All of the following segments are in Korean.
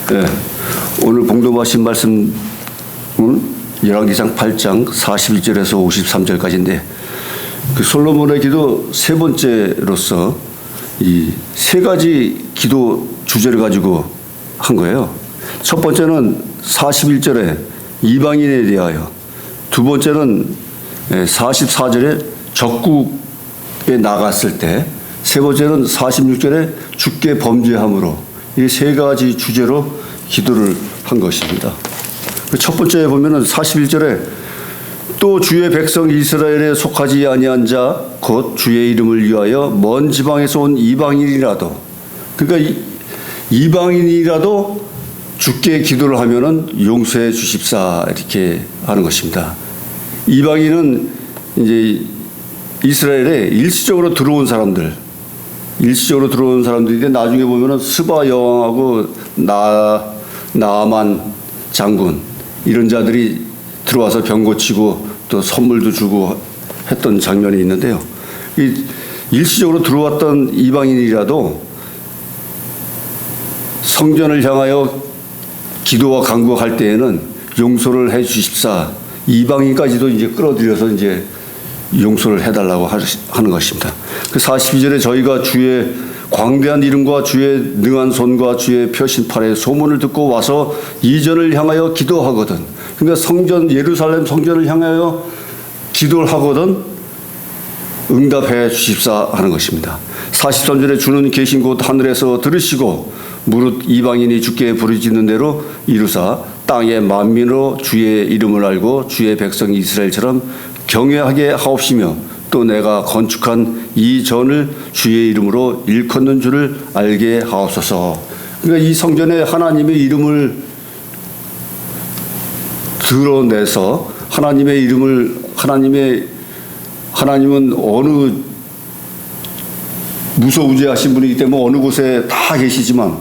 네, 오늘 봉독하신 말씀은 열왕기상 8장 41절에서 53절까지인데 그 솔로몬의 기도 세 번째로서 이 세 가지 기도 주제를 가지고 한 거예요. 첫 번째는 41절에 이방인에 대하여, 두 번째는 44절에 적국에 나갔을 때, 세 번째는 46절에 주께 범죄함으로, 이 세 가지 주제로 기도를 한 것입니다. 첫 번째에 보면은 41절에 또 주의 백성 이스라엘에 속하지 아니한 자 곧 주의 이름을 위하여 먼 지방에서 온 이방인이라도, 그러니까 이방인이라도 주께 기도를 하면은 용서해 주십사 이렇게 하는 것입니다. 이방인은 이제 이스라엘에 일시적으로 들어온 사람들인데 나중에 보면은 스바 여왕하고 나아만 장군 이런 자들이 들어와서 병 고치고 또 선물도 주고 했던 장면이 있는데요. 이 일시적으로 들어왔던 이방인이라도 성전을 향하여 기도와 간구할 때에는 용서를 해 주십사, 이방인까지도 이제 끌어들여서 이제 용서를 해달라고 하는 것입니다. 그 42절에 저희가 주의 광대한 이름과 주의 능한 손과 주의 표신팔의 소문을 듣고 와서 이전을 향하여 기도하거든. 그러니까 성전, 예루살렘 성전을 향하여 기도를 하거든 응답해 주십사 하는 것입니다. 43절에 주는 계신 곳 하늘에서 들으시고 무릇 이방인이 주께 부르짖는 대로 이루사 땅의 만민으로 주의 이름을 알고 주의 백성 이스라엘처럼 경외하게 하옵시며 또 내가 건축한 이 전을 주의 이름으로 일컫는 줄을 알게 하옵소서. 그러니까 이 성전에 하나님의 이름을 드러내서 하나님의 이름을 하나님은 어느 무소부재하신 분이기 때문에 어느 곳에 다 계시지만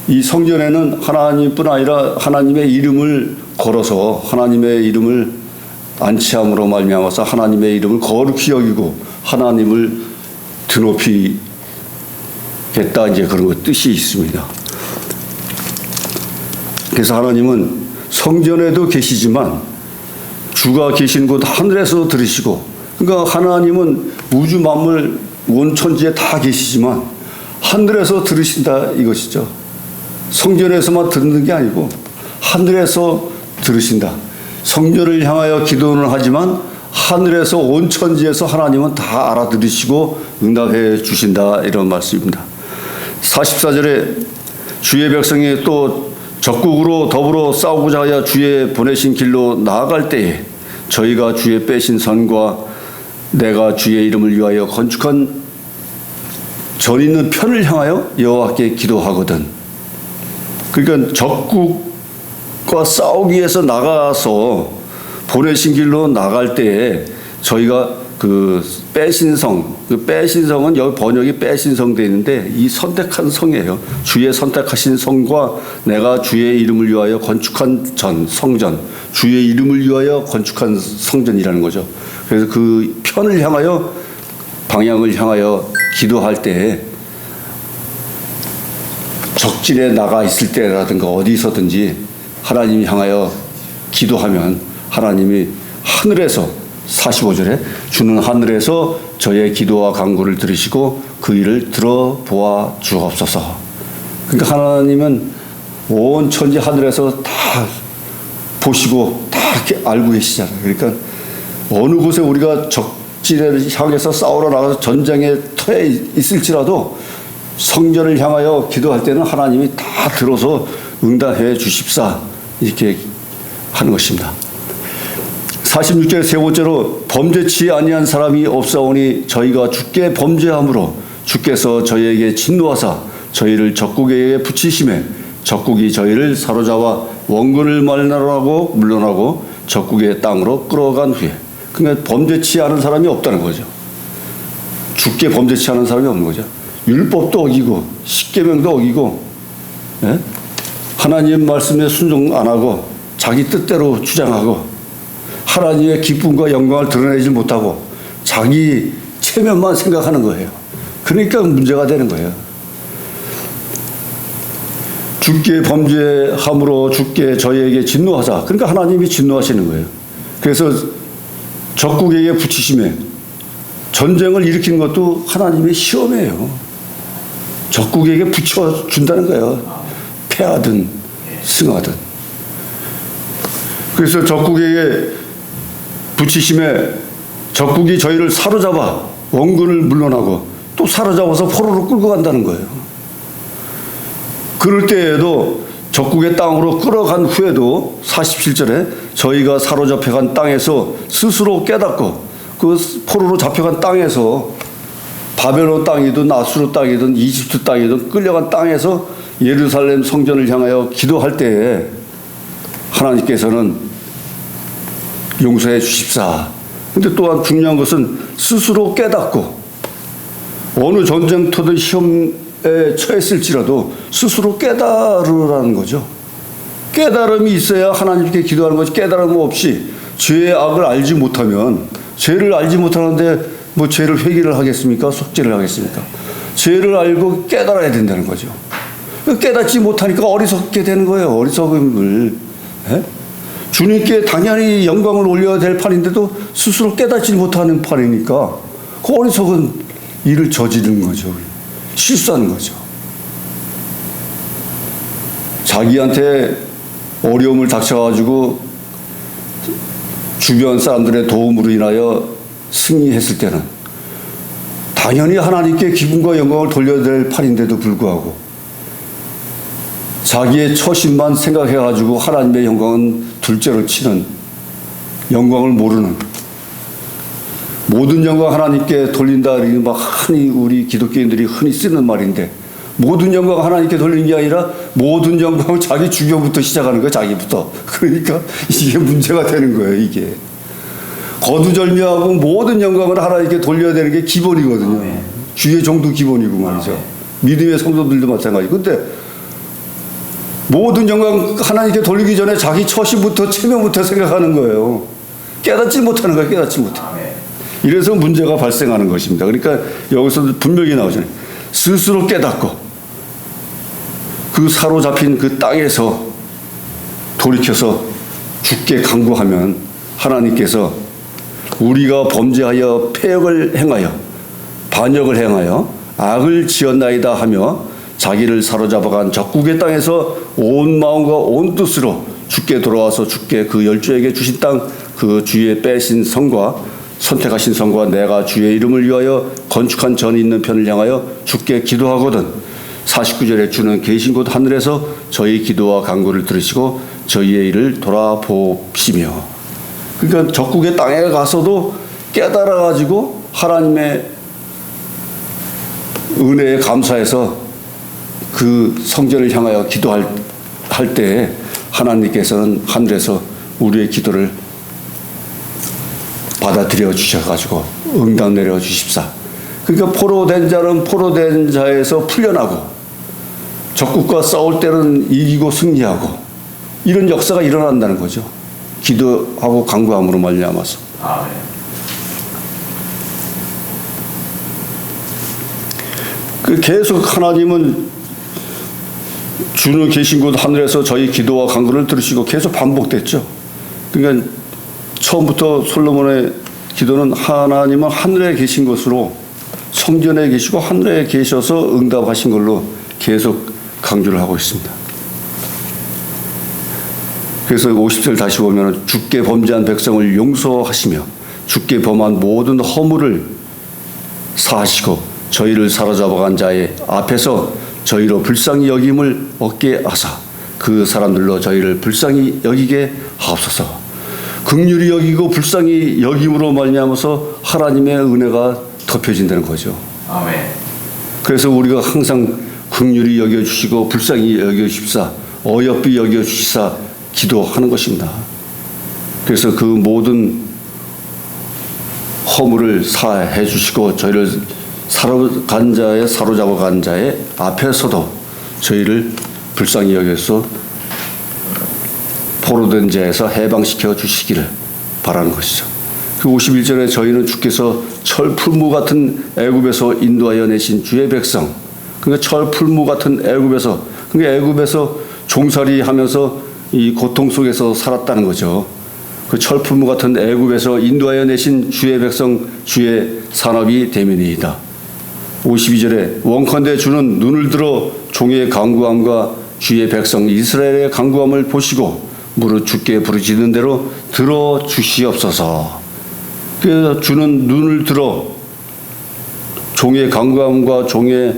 이 성전에는 하나님뿐 아니라 하나님의 이름을 걸어서 하나님의 이름을 안치함으로 말미암아서 하나님의 이름을 거룩히 여기고 하나님을 드높이겠다, 이제 그런 뜻이 있습니다. 그래서 하나님은 성전에도 계시지만 주가 계신 곳 하늘에서 들으시고, 그러니까 하나님은 우주 만물 온 천지에 다 계시지만 하늘에서 들으신다 이것이죠. 성전에서만 듣는 게 아니고 하늘에서 들으신다. 성전을 향하여 기도는 하지만 하늘에서 온 천지에서 하나님은 다 알아들으시고 응답해 주신다, 이런 말씀입니다. 44절에 주의 백성이 또 적국으로 더불어 싸우고자 하여 주의 보내신 길로 나아갈 때에 저희가 주의 빼신 선과 내가 주의 이름을 위하여 건축한 전 있는 편을 향하여 여호와께 기도하거든. 그러니까 적국과 싸우기 위해서 나가서 보내신 길로 나갈 때에 저희가 그 빼신 성, 그 빼신 성은 여기 번역이 빼신 성 되어 있는데 이 선택한 성이에요. 주의 선택하신 성과 내가 주의 이름을 위하여 건축한 성전, 주의 이름을 위하여 건축한 성전이라는 거죠. 그래서 그 편을 향하여, 방향을 향하여 기도할 때 적진에 나가 있을 때라든가 어디서든지 하나님 향하여 기도하면 하나님이 하늘에서, 45절에 주는 하늘에서 저의 기도와 간구를 들으시고 그 일을 들어보아 주옵소서. 그러니까 하나님은 온 천지 하늘에서 다 보시고 다 알고 계시잖아요. 그러니까 어느 곳에 우리가 적진을 향해서 싸우러 나가서 전쟁의 터에 있을지라도 성전을 향하여 기도할 때는 하나님이 다 들어서 응답해 주십사 이렇게 하는 것입니다. 46절에 세 번째로 범죄치 아니한 사람이 없사오니 저희가 주께 범죄함으로 주께서 저희에게 진노하사 저희를 적국에게 붙이심에 적국이 저희를 사로잡아 원근을 말나라고 물러나고 적국의 땅으로 끌어간 후에, 그러니까 범죄치 않은 사람이 없다는 거죠. 주께 범죄치 않은 사람이 없는 거죠. 율법도 어기고 십계명도 어기고, 예? 하나님 말씀에 순종 안 하고 자기 뜻대로 주장하고 하나님의 기쁨과 영광을 드러내지 못하고 자기 체면만 생각하는 거예요. 그러니까 문제가 되는 거예요. 주께 범죄함으로 주께 저희에게 진노하사. 그러니까 하나님이 진노하시는 거예요. 그래서 적국에게 붙이심에 전쟁을 일으키는 것도 하나님의 시험이에요. 적국에게 붙여준다는 거예요. 패하든 승하든. 그래서 적국에게 붙이심에 적국이 저희를 사로잡아 원군을 물러나고 또 사로잡아서 포로로 끌고 간다는 거예요. 그럴 때에도 적국의 땅으로 끌어간 후에도 47절에 저희가 사로잡혀간 땅에서 스스로 깨닫고 그 포로로 잡혀간 땅에서 바벨론 땅이든 아수르 땅이든 이집트 땅이든 끌려간 땅에서 예루살렘 성전을 향하여 기도할 때에 하나님께서는 용서해 주십사. 근데 또한 중요한 것은 스스로 깨닫고 어느 전쟁터든 시험에 처했을지라도 스스로 깨달으라는 거죠. 깨달음이 있어야 하나님께 기도하는 거지. 깨달음 없이 죄의 악을 알지 못하면 죄를 알지 못하는데 뭐 죄를 회개를 하겠습니까? 속죄를 하겠습니까? 죄를 알고 깨달아야 된다는 거죠. 깨닫지 못하니까 어리석게 되는 거예요. 어리석음을. 예? 주님께 당연히 영광을 올려야 될 판인데도 스스로 깨닫지 못하는 판이니까 그 어리석은 일을 저지르는 거죠. 실수하는 거죠. 자기한테 어려움을 닥쳐가지고 주변 사람들의 도움으로 인하여 승리했을 때는 당연히 하나님께 기쁨과 영광을 돌려야 될 판인데도 불구하고 자기의 처신만 생각해가지고 하나님의 영광은 둘째로 치는, 영광을 모르는, 모든 영광 하나님께 돌린다 이렇게 막 흔히 우리 기독교인들이 흔히 쓰는 말인데, 모든 영광 하나님께 돌리는 게 아니라 모든 영광을 자기 주변부터 시작하는 거예요. 자기부터. 그러니까 이게 문제가 되는 거예요. 이게 거두절미하고 모든 영광을 하나님께 돌려야 되는 게 기본이거든요. 네. 주의 종도 기본이고 말이죠. 네. 믿음의 성도들도 마찬가지. 근데 모든 영광 하나님께 돌리기 전에 자기 처신부터 체면부터 생각하는 거예요. 깨닫지 못하는 거예요. 깨닫지 못해. 이래서 문제가 발생하는 것입니다. 그러니까 여기서 분명히 나오잖아요. 스스로 깨닫고 그 사로잡힌 그 땅에서 돌이켜서 주께 간구하면 하나님께서 우리가 범죄하여 패역을 행하여 반역을 행하여 악을 지었나이다 하며 자기를 사로잡아간 적국의 땅에서 온 마음과 온 뜻으로 주께 돌아와서 주께 그 열조에게 주신 땅, 그 주의 빼신 성과 선택하신 성과 내가 주의 이름을 위하여 건축한 전이 있는 편을 향하여 주께 기도하거든 49절에 주는 계신 곳 하늘에서 저희 기도와 간구를 들으시고 저희의 일을 돌아보시며. 그러니까 적국의 땅에 가서도 깨달아가지고 하나님의 은혜에 감사해서 그 성전을 향하여 기도할 때 하나님께서는 하늘에서 우리의 기도를 받아들여 주셔가지고 응답 내려 주십사. 그러니까 포로된 자는 포로된 자에서 풀려나고 적국과 싸울 때는 이기고 승리하고 이런 역사가 일어난다는 거죠. 기도하고 간구함으로 말미암아서. 계속 하나님은 주는 계신 곳 하늘에서 저희 기도와 간구를 들으시고 계속 반복됐죠. 그러니까 처음부터 솔로몬의 기도는 하나님은 하늘에 계신 것으로 성전에 계시고 하늘에 계셔서 응답하신 걸로 계속 강조를 하고 있습니다. 그래서 50절 다시 보면 주께 범죄한 백성을 용서하시며 주께 범한 모든 허물을 사하시고 저희를 사로잡아간 자의 앞에서 저희로 불쌍히 여김을 얻게 하사 그 사람들로 저희를 불쌍히 여기게 하옵소서. 긍휼히 여기고 불쌍히 여김으로 말미암아서 하나님의 은혜가 덮여진다는 거죠. 아멘. 그래서 우리가 항상 긍휼히 여겨주시고 불쌍히 여겨주십사 어여삐 여겨주시사 기도하는 것입니다. 그래서 그 모든 허물을 사해 주시고 저희를 사로잡아간 자의 앞에서도 저희를 불쌍히 여겨서 포로된 자에서 해방시켜 주시기를 바라는 것이죠. 그 51절에 저희는 주께서 철풀무 같은 애굽에서 인도하여 내신 주의 백성, 그러니까 철풀무 같은 애굽에서, 그러니까 애굽에서 종살이 하면서 이 고통 속에서 살았다는 거죠. 그 철풀무 같은 애굽에서 인도하여 내신 주의 백성 주의 산업이 되민이이다. 52절에 원컨대 주는 눈을 들어 종의 간구함과 주의 백성 이스라엘의 간구함을 보시고 무릇 주께 부르짖는 대로 들어 주시옵소서. 그래서 주는 눈을 들어 종의 간구함과 종의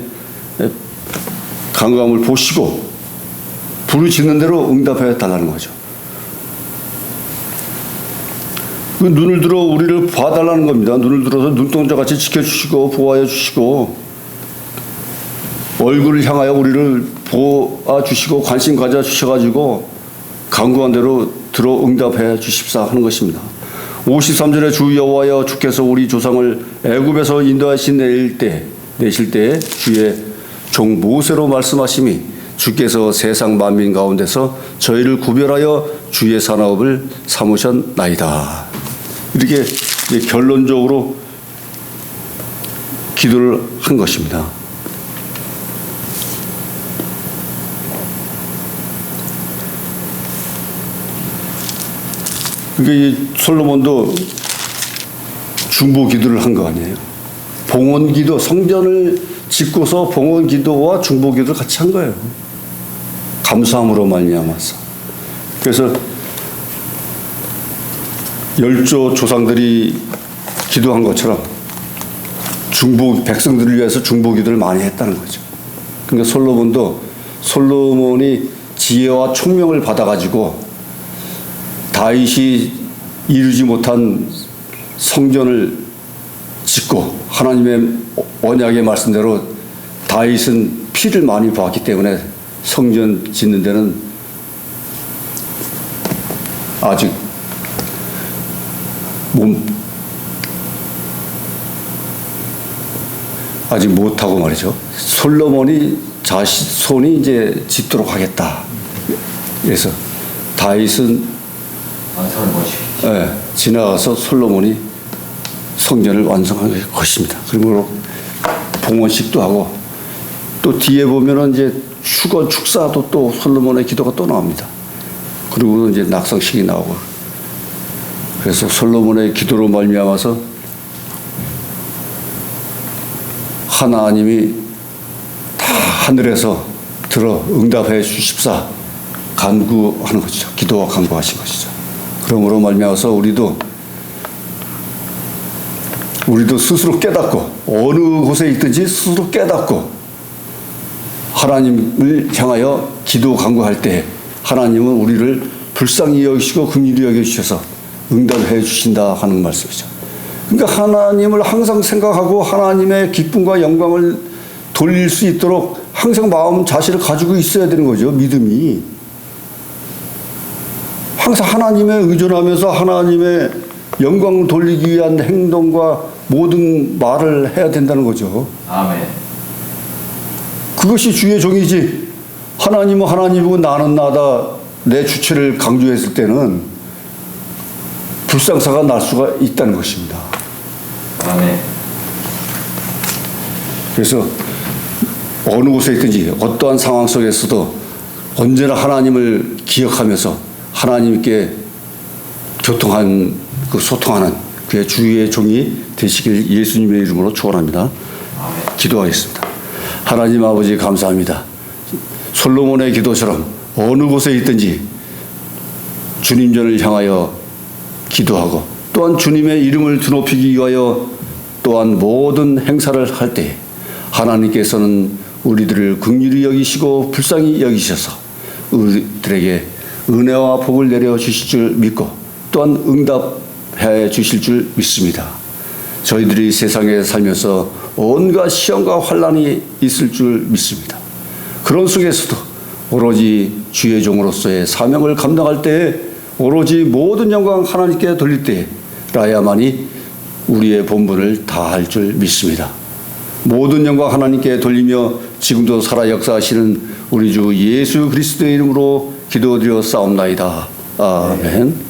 간구함을 보시고 부르짖는 대로 응답해 달라는 거죠. 그 눈을 들어 우리를 봐달라는 겁니다. 눈을 들어서 눈동자같이 지켜주시고 보호하여 주시고 얼굴을 향하여 우리를 보아주시고 관심 가져주셔가지고 간구한 대로 들어 응답해 주십사 하는 것입니다. 53절에 주 여호와여 주께서 우리 조상을 애굽에서 인도하신 내실 때에 주의 종 모세로 말씀하심이 주께서 세상 만민 가운데서 저희를 구별하여 주의 산업을 삼으셨나이다. 이렇게 결론적으로 기도를 한 것입니다. 그러니까 이 솔로몬도 중보 기도를 한 거 아니에요. 봉헌 기도, 성전을 짓고서 봉헌 기도와 중보 기도를 같이 한 거예요. 감사함으로 말미암아서. 그래서 열조 조상들이 기도한 것처럼 백성들을 위해서 중보 기도를 많이 했다는 거죠. 그러니까 솔로몬이 지혜와 총명을 받아가지고 다윗이 이루지 못한 성전을 짓고 하나님의 언약의 말씀대로 다윗은 피를 많이 보았기 때문에 성전 짓는 데는 아직 못하고 말이죠. 솔로몬이 손이 이제 짓도록 하겠다. 그래서 다윗은 지나가서 솔로몬이 성전을 완성할 것입니다. 그리고 봉헌식도 하고 또 뒤에 보면은 이제 축사도 또 솔로몬의 기도가 또 나옵니다. 그리고 이제 낙성식이 나오고 그래서 솔로몬의 기도로 말미암아서 하나님이 다 하늘에서 들어 응답해 주십사 간구하는 것이죠. 기도와 간구하신 것이죠. 그러므로 말미암아서 우리도 스스로 깨닫고 어느 곳에 있든지 스스로 깨닫고 하나님을 향하여 기도 간구할 때 하나님은 우리를 불쌍히 여기시고 긍휼히 여겨주셔서 응답해 주신다 하는 말씀이죠. 그러니까 하나님을 항상 생각하고 하나님의 기쁨과 영광을 돌릴 수 있도록 항상 마음 자세를 가지고 있어야 되는 거죠. 믿음이. 항상 하나님에 의존하면서 하나님의 영광을 돌리기 위한 행동과 모든 말을 해야 된다는 거죠. 아멘. 그것이 주의 종이지. 하나님은 하나님이고 나는 나다. 내 주체를 강조했을 때는 불상사가 날 수가 있다는 것입니다. 아멘. 그래서 어느 곳에 있든지 어떠한 상황 속에서도 언제나 하나님을 기억하면서 하나님께 소통하는 그의 주의 종이 되시길 예수님의 이름으로 축원합니다. 기도하겠습니다. 하나님 아버지 감사합니다. 솔로몬의 기도처럼 어느 곳에 있든지 주님 전을 향하여 기도하고 또한 주님의 이름을 드높이기 위하여 또한 모든 행사를 할 때 하나님께서는 우리들을 긍휼히 여기시고 불쌍히 여기셔서 우리들에게 은혜와 복을 내려 주실 줄 믿고 또한 응답해 주실 줄 믿습니다. 저희들이 세상에 살면서 온갖 시험과 환난이 있을 줄 믿습니다. 그런 속에서도 오로지 주의 종으로서의 사명을 감당할 때에 오로지 모든 영광 하나님께 돌릴 때라야만이 우리의 본분을 다할 줄 믿습니다. 모든 영광 하나님께 돌리며 지금도 살아 역사하시는 우리 주 예수 그리스도의 이름으로 기도드려 싸움나이다. 아멘.